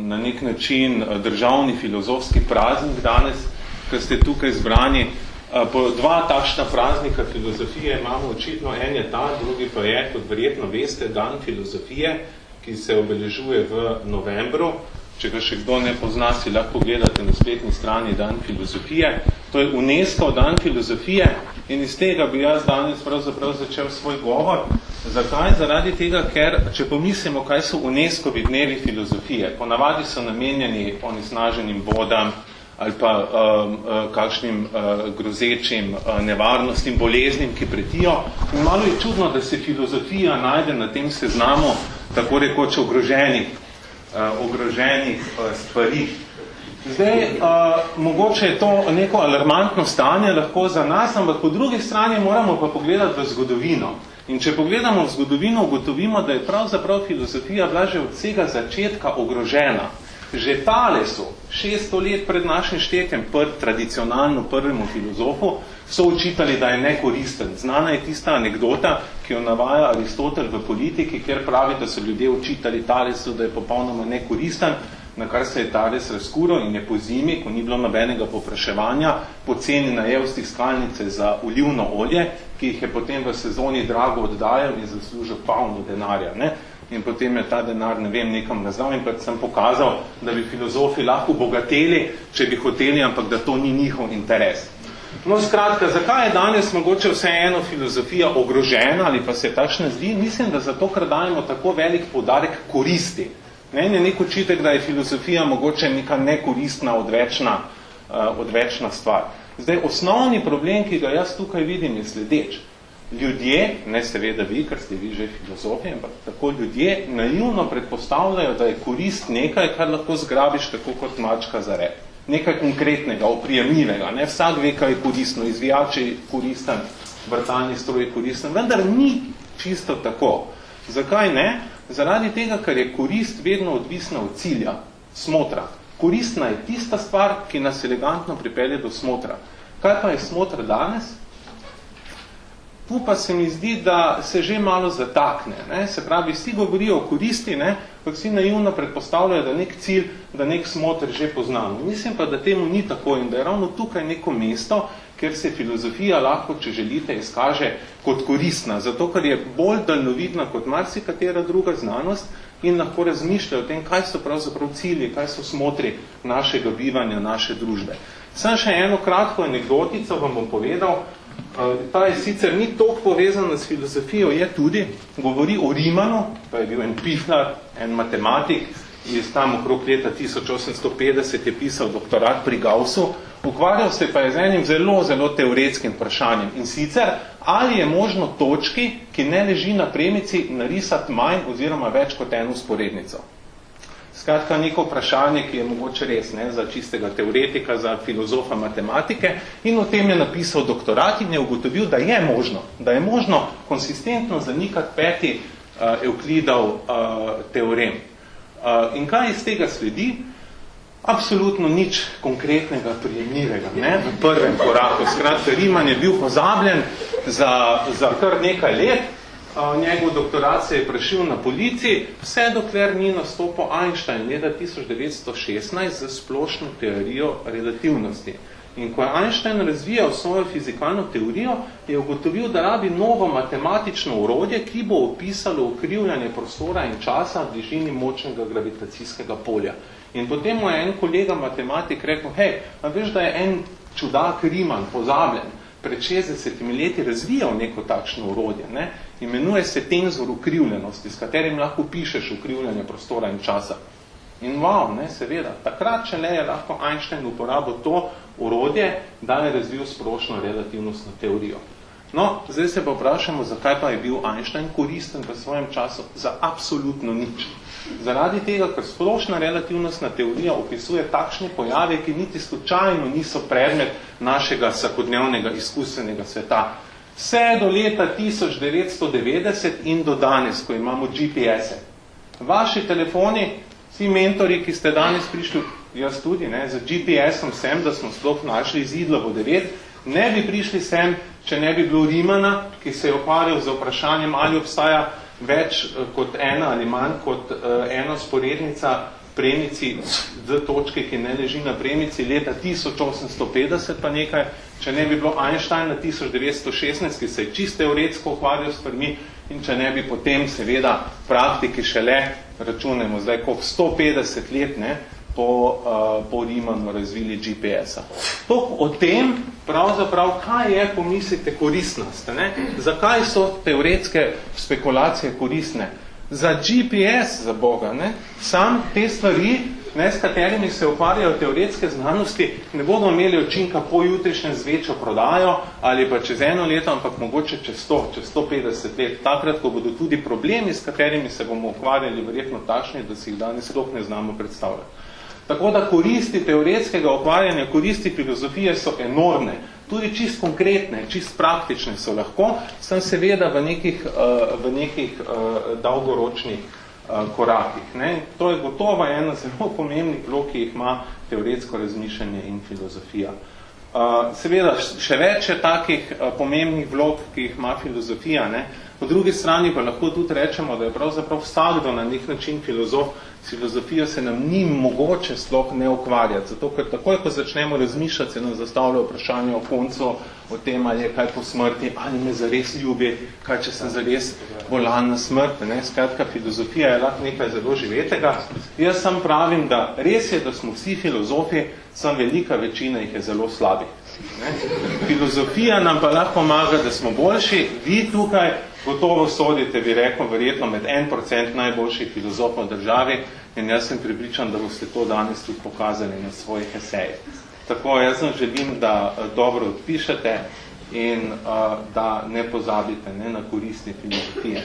Na nek način državni filozofski praznik danes, ko ste tukaj zbrani. Po dva takšna praznika filozofije imamo očitno, en je ta, drugi pa je, kot verjetno veste, dan filozofije, ki se obeležuje v novembru. Če ga še kdo ne pozna, si lahko gledate na spletni strani dan filozofije. To je UNESCO dan filozofije in iz tega bi jaz danes pravzaprav začel svoj govor. Zakaj? Zaradi tega, ker če pomislimo, kaj so UNESCO-vi dnevi filozofije, ponavadi so namenjeni onesnaženim vodam ali pa kakšnim grozečim nevarnostim, boleznim, ki pretijo. In malo je čudno, da se filozofija najde na tem seznamu tako rekoč ogroženih stvari. Zdaj, mogoče je to neko alarmantno stanje lahko za nas, ampak po drugi strani moramo pa pogledati v zgodovino. In če pogledamo v zgodovino, ugotovimo, da je pravzaprav filozofija bila že od vsega začetka ogrožena. Že Talesu, 600 let pred našim štetjem, tradicionalno prvemu filozofu, so učitali, da je nekoristen. Znana je tista anekdota, ki jo navaja Aristotel v Politiki, kjer pravi, da so ljudje učitali Talesu, da je popolnoma nekoristen, na kar se je Tales razkuril in je po zimi, ko ni bilo nobenega povpraševanja, poceni najel stiskalnice za olivno olje, ki jih je potem v sezoni drago oddajal in zaslužil polno denarja. Ne? In potem je ta denar, ne vem, nekam nazdal in sem pokazal, da bi filozofi lahko bogateli, če bi hoteli, ampak da to ni njihov interes. No, skratka, zakaj je danes mogoče vseeno filozofija ogrožena ali pa se takšna zdi? Mislim, da zato, ker dajemo tako velik poudarek koristi. Ne je nek očitek, da je filozofija mogoče neka nekoristna, odvečna stvar. Zdaj, osnovni problem, ki ga jaz tukaj vidim, je sledeč. Ljudje, ne seveda vi, ker ste vi že filozofi, ampak tako ljudje naivno predpostavljajo, da je korist nekaj, kar lahko zgrabiš tako kot mačka za rep. Nekaj konkretnega, oprijemljivega. Ne? Vsak ve, kaj je koristno, izvijač je koristen, vrtalni stroj je koristen, vendar ni čisto tako. Zakaj ne? Zaradi tega, ker je korist vedno odvisna od cilja, smotra. Koristna je tista stvar, ki nas elegantno pripelje do smotra. Kaj pa je smotr danes? Tu pa se mi zdi, da se že malo zatakne. Ne? Se pravi, vsi govorijo o koristi, ne? Pa vsi naivno predpostavljajo, da nek cilj, da nek smotr že poznamo. Mislim pa, da temu ni tako in da je ravno tukaj neko mesto, kjer se filozofija lahko, če želite, izkaže kot koristna, zato ker je bolj daljnovidna kot marsikatera druga znanost in lahko razmišlja o tem, kaj so pravzaprav cilji, kaj so smotri našega bivanja, naše družbe. Sem še eno kratko anekdotico vam bom povedal. Ta je sicer ni toliko povezana s filozofijo, je tudi, govori o Rimanu, pa je bil en Piflar, en matematik, iz tam okrog leta 1850 je pisal doktorat pri Gaussu, ukvarjal se pa je z enim zelo, zelo teoretskim vprašanjem. In sicer, ali je možno točki, ki ne leži na premici, narisati manj oziroma več kot eno usporednico. Skratka, neko vprašanje, ki je mogoče res, ne, za čistega teoretika, za filozofa matematike, in o tem je napisal doktorat in je ugotovil, da je možno konsistentno zanikati peti Evklidov teorem. In kaj iz tega sledi? Absolutno nič konkretnega, prijemljivega, ne, v prvem koraku. Skratka, Riman je bil pozabljen za kar nekaj let, njegov doktorat se je prešil na policiji, vse dokler ni nastopil Einstein leta 1916 za splošno teorijo relativnosti. In ko je Einstein razvijal svojo fizikalno teorijo, je ugotovil, da rabi novo matematično orodje, ki bo opisalo ukrivljanje prostora in časa v bližini močnega gravitacijskega polja. In potem mu je en kolega matematik rekel, hej, a veš, da je en čudak Riman pozabljen, pred 60 leti razvijal neko takšno orodje, ne? Imenuje se tenzor ukrivljenosti, s katerim lahko pišeš ukrivljanje prostora in časa. In wow, ne, seveda, takrat šele je lahko Einstein uporabil to orodje, da je razvil splošno relativnostno teorijo. No, zdaj se pa vprašamo, zakaj pa je bil Einstein koristen v svojem času? Za absolutno nič. Zaradi tega, ker splošna relativnostna teorija opisuje takšne pojave, ki niti slučajno niso predmet našega vsakodnevnega izkusenega sveta. Vse do leta 1990 in do danes, ko imamo GPS-e. Vaši telefoni, vsi mentori, ki ste danes prišli, jaz tudi, ne, z GPS-om sem, da smo sploh našli Zidlovo 9, ne bi prišli sem, če ne bi bilo Rimana, ki se je ukvarjal z vprašanjem, ali obstaja več kot ena ali manj kot ena sporednica premici, z točke, ki ne leži na premici, leta 1850 pa nekaj, če ne bi bilo Einstein na 1916, ki se je čisto teoretsko ukvarjal s stvarmi, in če ne bi potem seveda praktiki šele, računemo zdaj, koliko 150 let, ne, po Rimanu razvili GPS-a. Toliko o tem, pravzaprav, kaj je, pomislite, koristnost, ne? Zakaj so teoretske spekulacije koristne? Za GPS, za Boga, ne? Sam te stvari, ne, s katerimi se ukvarjajo teoretske znanosti, ne bodo imeli učinka pojutrišnjem z večjo prodajo ali pa čez 1 leto, ampak mogoče čez 100, čez 150 let. Takrat, ko bodo tudi problemi, s katerimi se bomo ukvarjali, verjetno takšni, da si jih danes sploh ne znamo predstavljati. Tako da koristi teoretskega ukvarjanja, koristi filozofije so enormne, tudi čist konkretne, čist praktične so lahko, sem seveda v nekih dolgoročnih korakih. Ne? To je gotovo ena zelo pomembnih vlog, ki jih ima teoretsko razmišljanje in filozofija. Seveda, še več je takih pomembnih vlog, ki jih ima filozofija. Ne? Po drugi strani pa lahko tudi rečemo, da je pravzaprav vsakdo na nek način filozof. S filozofijo se nam ni mogoče sploh ne ukvarjati, zato ker takoj, ko začnemo razmišljati, se nam zastavlja vprašanje o koncu, o tem, ali je kaj po smrti, ali me zares ljubi, kaj če sem zares bolan na smrt. Ne? Skratka, filozofija je lahko nekaj zelo živetega. Jaz sam pravim, da res je, da smo vsi filozofi, sam velika večina jih je zelo slabih. Ne? Filozofija nam pa lahko pomaga, da smo boljši. Vi tukaj gotovo sodite, bi rekel, verjetno med 1% najboljših filozofov v državi, in jaz sem pripričan, da boste to danes tudi pokazali na svojih esejih. Tako, jaz vam želim, da dobro odpišete in da ne pozabite, ne, na koristi filozofije.